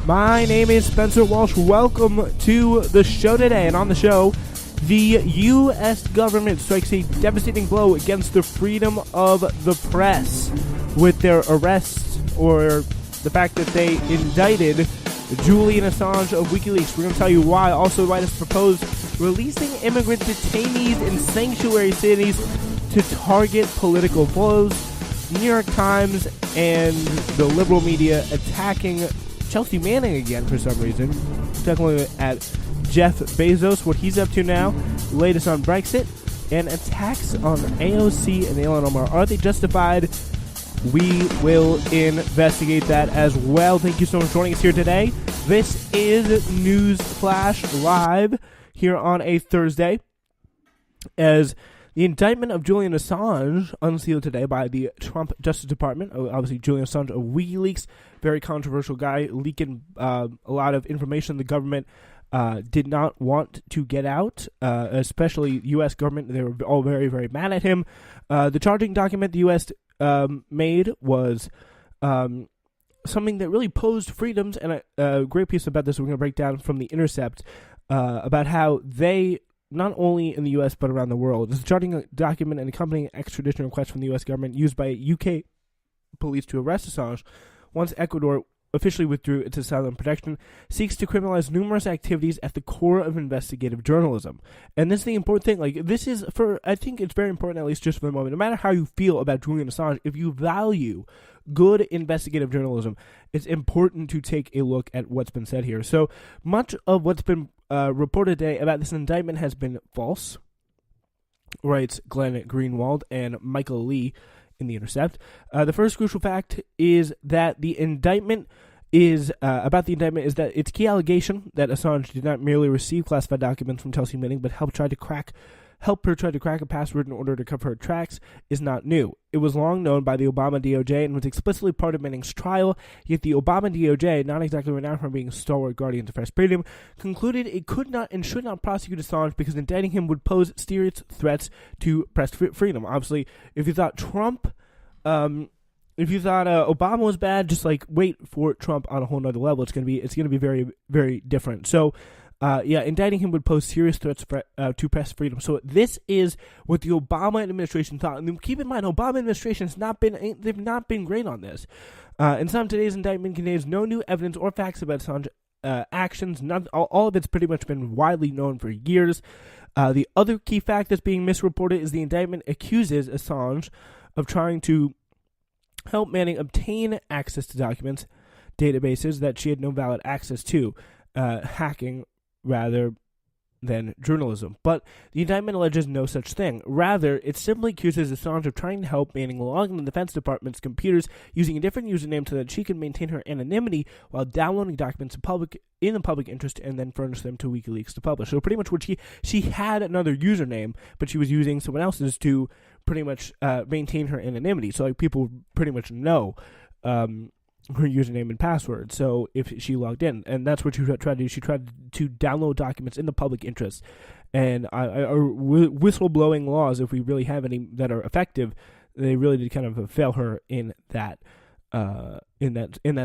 My name is Spencer Walsh. Welcome to the show today. And on the show, the U.S. government strikes a devastating blow against the freedom of the press with their arrests, or the fact that they indicted Julian Assange of Wiki Leaks. We're going to tell you why. Also, why it's proposed releasing immigrant detainees in sanctuary cities to target political foes. New York Times and the liberal media attacking Chelsea Manning again for some reason. Definitely at Jeff Bezos, what he's up to now, latest on Brexit, and attacks on AOC and Ilhan Omar. Are they justified? We will investigate that as well. Thank you so much for joining us here today. This is News Flash Live here on a Thursday, as the indictment of Julian Assange unsealed today by the Trump Justice Department. Obviously, Julian Assange of Wiki Leaks, very controversial guy, leaking a lot of information the government did not want to get out, especially U.S. government. They were all very, very mad at him. The charging document the U.S. Made was something that really posed freedoms, and a great piece about this we're going to break down from The Intercept about how they, not only in the U.S. but around the world, this charging document and accompanying extradition request from the U.S. government used by UK police to arrest Assange once Ecuador officially withdrew its asylum protection, seeks to criminalize numerous activities at the core of investigative journalism. And this is the important thing. Like, this is, I think it's very important, at least just for the moment, no matter how you feel about Julian Assange, if you value good investigative journalism, it's important to take a look at what's been said here. So much of what's been reported today about this indictment has been false, writes Glenn Greenwald and Michael Lee in The Intercept. The first crucial fact is that the indictment is that its key allegation that Assange did not merely receive classified documents from Chelsea Manning, but help her try to crack a password in order to cover her tracks, is not new. It was long known by the Obama DOJ and was explicitly part of Manning's trial, yet the Obama DOJ, not exactly renowned for being stalwart guardians of press freedom, concluded it could not and should not prosecute Assange because indicting him would pose serious threats to press freedom. Obviously, if you thought Obama was bad, just like wait for Trump on a whole nother level. It's gonna be very, very different. So, indicting him would pose serious threats to press freedom. So this is what the Obama administration thought. And keep in mind, Obama administration they've not been great on this. And some today's indictment contains no new evidence or facts about Assange actions. All of it's pretty much been widely known for years. The other key fact that's being misreported is the indictment accuses Assange of trying to help Manning obtain access to documents, databases that she had no valid access to, hacking rather than journalism. But the indictment alleges no such thing. Rather, it simply accuses Assange of trying to help Manning log into the Defense Department's computers using a different username so that she can maintain her anonymity while downloading documents in the public interest and then furnish them to WikiLeaks to publish. So pretty much what she had another username, but she was using someone else's to pretty much maintain her anonymity. So like people pretty much know her username and password. So if she logged in, and that's what she tried to do. She tried to download documents in the public interest, and whistleblowing laws, if we really have any that are effective, they really did kind of fail her in that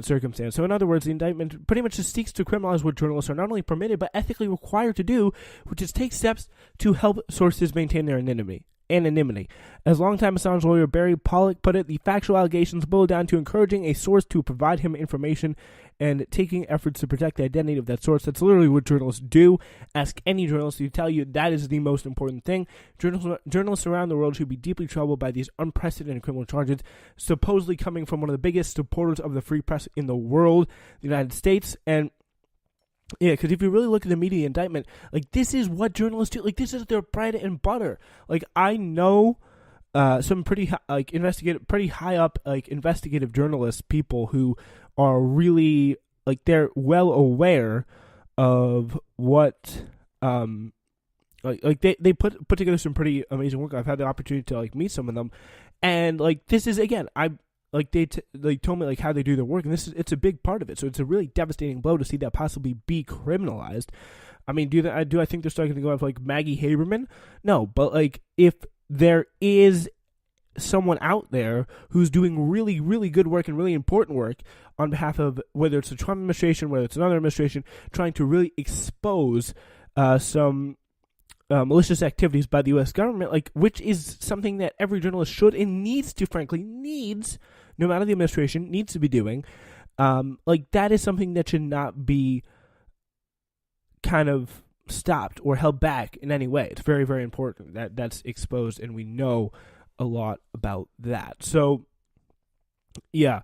circumstance. So in other words, the indictment pretty much just seeks to criminalize what journalists are not only permitted but ethically required to do, which is take steps to help sources maintain their anonymity. As longtime Assange lawyer Barry Pollock put it, the factual allegations boil down to encouraging a source to provide him information and taking efforts to protect the identity of that source. That's literally what journalists do. Ask any journalist to tell you that is the most important thing. Journalists around the world should be deeply troubled by these unprecedented criminal charges, supposedly coming from one of the biggest supporters of the free press in the world, the United States. And yeah, because if you really look at the media indictment, like, this is what journalists do. Like, this is their bread and butter. Like, I know some pretty high up, like, investigative journalists, people who are really, like, they're well aware of what, they put together some pretty amazing work. I've had the opportunity to, like, meet some of them, and, like, this is, again, they told me like how they do their work, and it's a big part of it. So it's a really devastating blow to see that possibly be criminalized. I mean, do I think they're starting to go after like Maggie Haberman? No, but like if there is someone out there who's doing really, really good work and really important work on behalf of, whether it's the Trump administration, whether it's another administration, trying to really expose some malicious activities by the U.S. government, like, which is something that every journalist should and needs to, frankly, no matter the administration, needs to be doing. Like, that is something that should not be kind of stopped or held back in any way. It's very, very important that that's exposed, and we know a lot about that. So, yeah,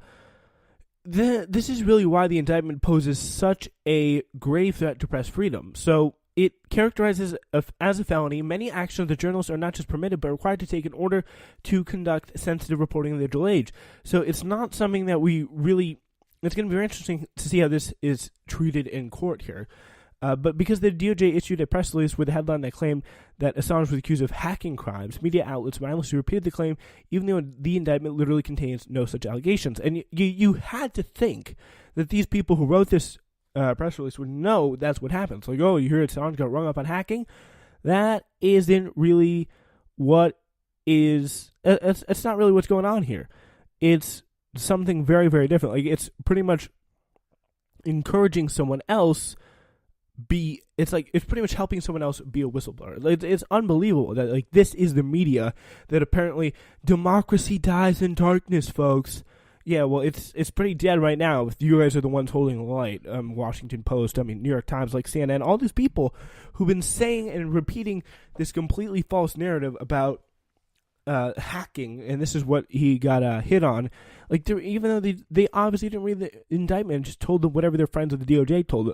this is really why the indictment poses such a grave threat to press freedom. So it characterizes as a felony many actions that journalists are not just permitted but required to take in order to conduct sensitive reporting in the digital age. So it's not something that it's going to be very interesting to see how this is treated in court here. But because the DOJ issued a press release with a headline that claimed that Assange was accused of hacking crimes, media outlets mindlessly repeated the claim, even though the indictment literally contains no such allegations. And you had to think that these people who wrote this press release would know that's what happens. Like, oh, you hear Assange got rung up on hacking? That isn't really what is... It's not really what's going on here. It's something very, very different. Like, it's pretty much encouraging someone else... It's pretty much helping someone else be a whistleblower. It's unbelievable that, like, this is the media that apparently democracy dies in darkness, folks. Yeah, well, it's pretty dead right now. You guys are the ones holding the light. Washington Post, New York Times, like CNN, all these people who've been saying and repeating this completely false narrative about hacking, and this is what he got hit on. Like, even though they obviously didn't read the indictment and just told them whatever their friends at the DOJ told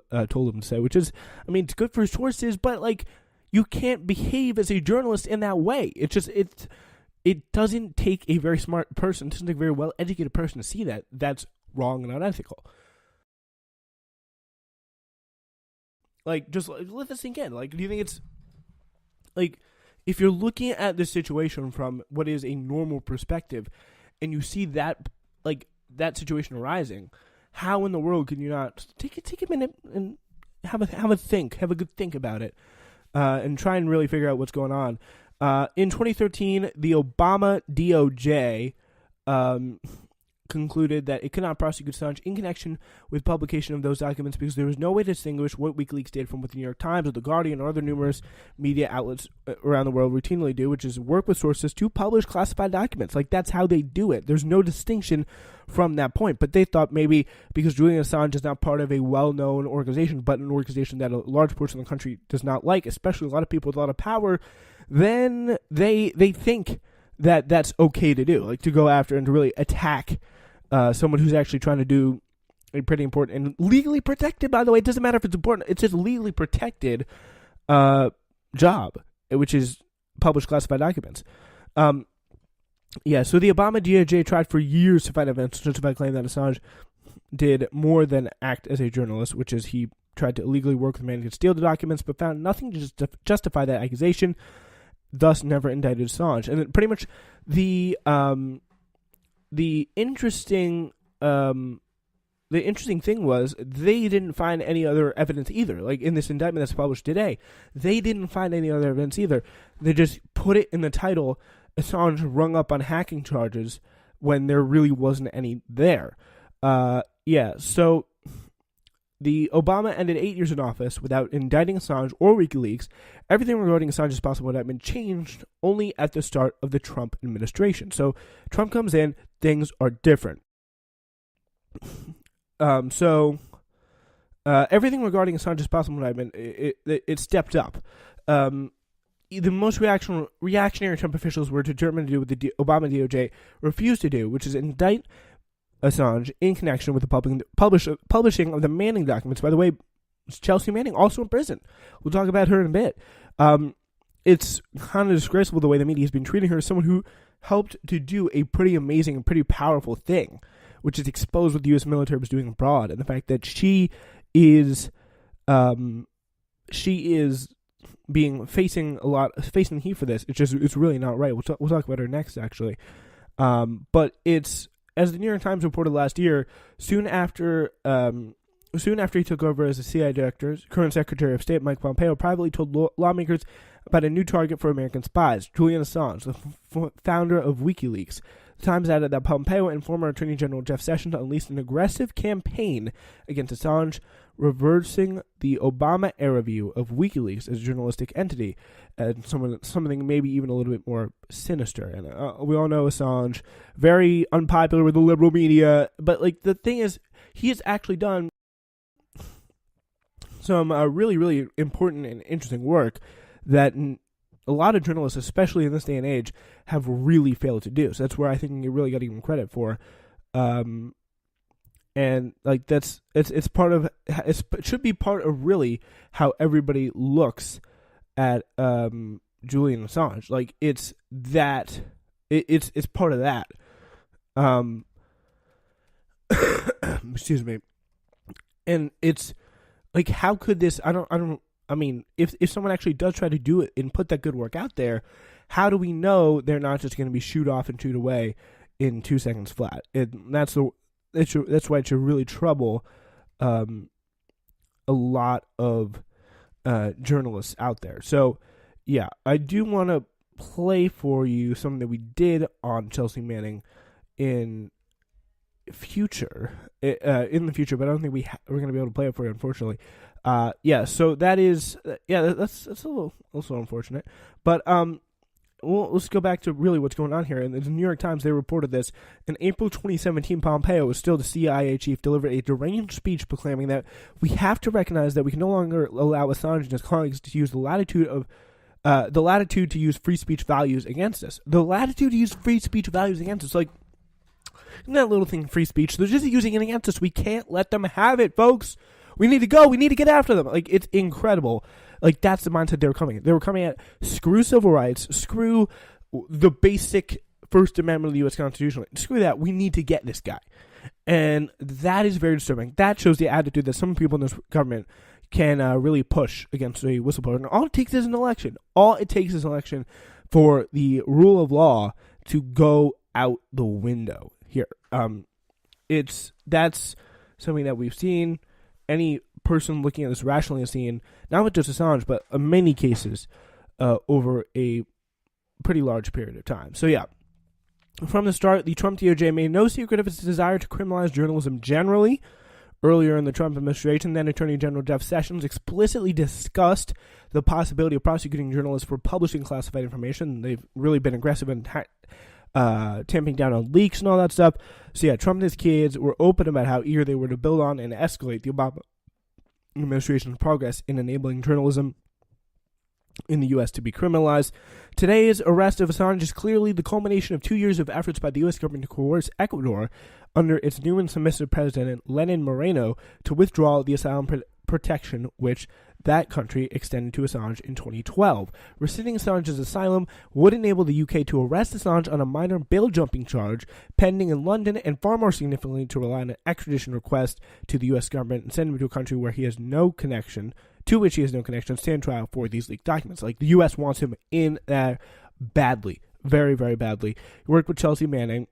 them to say, which is, it's good for sources, but, like, you can't behave as a journalist in that way. It doesn't take a very smart person, it doesn't take a very well-educated person to see that that's wrong and unethical. Like, just let this sink in. Like, do you think it's, like, if you're looking at this situation from what is a normal perspective, and you see that, like, that situation arising, how in the world can you not take a minute and have a good think about it, and try and really figure out what's going on? In 2013, the Obama DOJ concluded that it could not prosecute Assange in connection with publication of those documents because there was no way to distinguish what Wiki Leaks did from what the New York Times or the Guardian or other numerous media outlets around the world routinely do, which is work with sources to publish classified documents. Like, that's how they do it. There's no distinction from that point. But they thought maybe because Julian Assange is not part of a well-known organization, but an organization that a large portion of the country does not like, especially a lot of people with a lot of power, then they think that that's okay to do, like, to go after and to really attack someone who's actually trying to do a pretty important and legally protected, by the way, it doesn't matter if it's important, it's just legally protected job, which is publish classified documents. So the Obama DOJ tried for years to find evidence to justify claim that Assange did more than act as a journalist, which is he tried to illegally work with a man who could steal the documents, but found nothing to justify that accusation, thus never indicted Assange. And then pretty much the interesting thing was they didn't find any other evidence either. Like, in this indictment that's published today, they didn't find any other evidence either. They just put it in the title, Assange rung up on hacking charges, when there really wasn't any there. So the Obama ended 8 years in office without indicting Assange or Wiki Leaks. Everything regarding Assange's possible indictment changed only at the start of the Trump administration. So Trump comes in, things are different. Everything regarding Assange's possible indictment, it stepped up. The most reactionary Trump officials were determined to do what the Obama DOJ refused to do, which is indict Assange in connection with the publishing of the Manning documents. By the way, Chelsea Manning also in prison. We'll talk about her in a bit. It's kind of disgraceful the way the media has been treating her as someone who helped to do a pretty amazing and pretty powerful thing, which is expose what the U.S. military was doing abroad, and the fact that she is facing heat for this. It's really not right. We'll talk about her next, actually. But it's, as the New York Times reported last year, soon after Soon after he took over as the CIA director, current Secretary of State Mike Pompeo privately told lawmakers about a new target for American spies, Julian Assange, the founder of Wiki Leaks. The Times added that Pompeo and former Attorney General Jeff Sessions unleashed an aggressive campaign against Assange, reversing the Obama-era view of WikiLeaks as a journalistic entity, and something maybe even a little bit more sinister. And we all know Assange, very unpopular with the liberal media, but like the thing is, he has actually done some really, really important and interesting work that a lot of journalists, especially in this day and age, have really failed to do. So that's where I think you really got to give him credit for. And like it's it should be part of really how everybody looks at Julian Assange. Like it's part of that. Excuse me. And it's like, how could this? I mean, if someone actually does try to do it and put that good work out there, how do we know they're not just going to be shoot off and shoot away in 2 seconds flat? That's why it should really trouble a lot of journalists out there. So, yeah, I do want to play for you something that we did on Chelsea Manning in the future, but I don't think we're going to be able to play it for you, unfortunately. So that is, that's a little also unfortunate, but let's go back to really what's going on here. And the New York Times, they reported this. In April 2017, Pompeo, was still the CIA chief, delivered a deranged speech proclaiming that we have to recognize that we can no longer allow Assange and his colleagues to use the latitude to use free speech values against us. The latitude to use free speech values against us, like, isn't that little thing free speech? They're just using it against us. We can't let them have it, folks. We need to go. We need to get after them. Like, it's incredible. Like, that's the mindset they were coming at. They were coming at screw civil rights, screw the basic First Amendment of the U.S. Constitution. Screw that. We need to get this guy. And that is very disturbing. That shows the attitude that some people in this government can really push against a whistleblower. And all it takes is an election. All it takes is an election for the rule of law to go out the window here. That's something that we've seen. Any person looking at this rationally has seen, not with just Assange, but in many cases over a pretty large period of time. So yeah, from the start, the Trump DOJ made no secret of its desire to criminalize journalism generally. Earlier in the Trump administration, then Attorney General Jeff Sessions explicitly discussed the possibility of prosecuting journalists for publishing classified information. They've really been aggressive in tamping down on leaks and all that stuff. So yeah, Trump and his kids were open about how eager they were to build on and escalate the Obama administration's progress in enabling journalism in the U.S. to be criminalized. Today's arrest of Assange is clearly the culmination of 2 years of efforts by the U.S. government to coerce Ecuador under its new and submissive president, Lenin Moreno, to withdraw the asylum protection which that country extended to Assange in 2012. Rescinding Assange's asylum would enable the UK to arrest Assange on a minor bail-jumping charge pending in London, and far more significantly to rely on an extradition request to the U.S. government and send him to a country where he has no connection, to which he has no connection, stand trial for these leaked documents. Like, the U.S. wants him in there badly. Very, very badly. He worked with Chelsea Manning,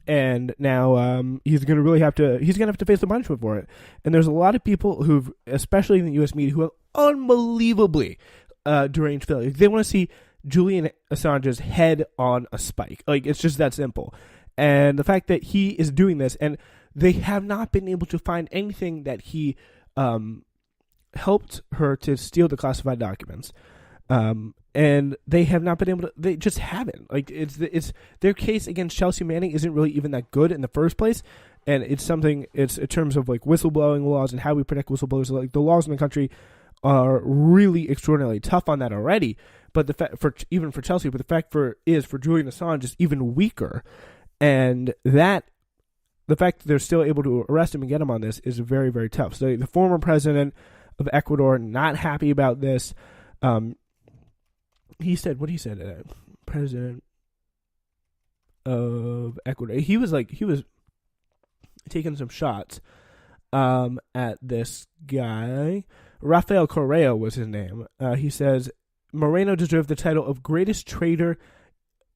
and now he's going to have to face the punishment for it. And there's a lot of people who've, especially in the U.S. media, who have unbelievably deranged failures. They want to see Julian Assange's head on a spike. Like, it's just that simple. And the fact that he is doing this, and they have not been able to find anything that he helped her to steal the classified documents. And they have not been able to, they just haven't. Like, it's their case against Chelsea Manning isn't really even that good in the first place. And it's in terms of like whistleblowing laws and how we protect whistleblowers. Like, the laws in the country are really extraordinarily tough on that already. But the fact for Chelsea, but the fact for Julian Assange is even weaker. And the fact that they're still able to arrest him and get him on this is very, very tough. So the former president of Ecuador, not happy about this. He said, president of Ecuador. He was taking some shots at this guy. Rafael Correa was his name. He says Moreno deserved the title of greatest traitor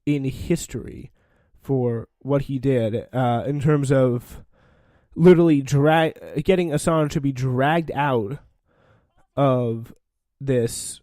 in history for what he did in terms of literally getting Assange to be dragged out of this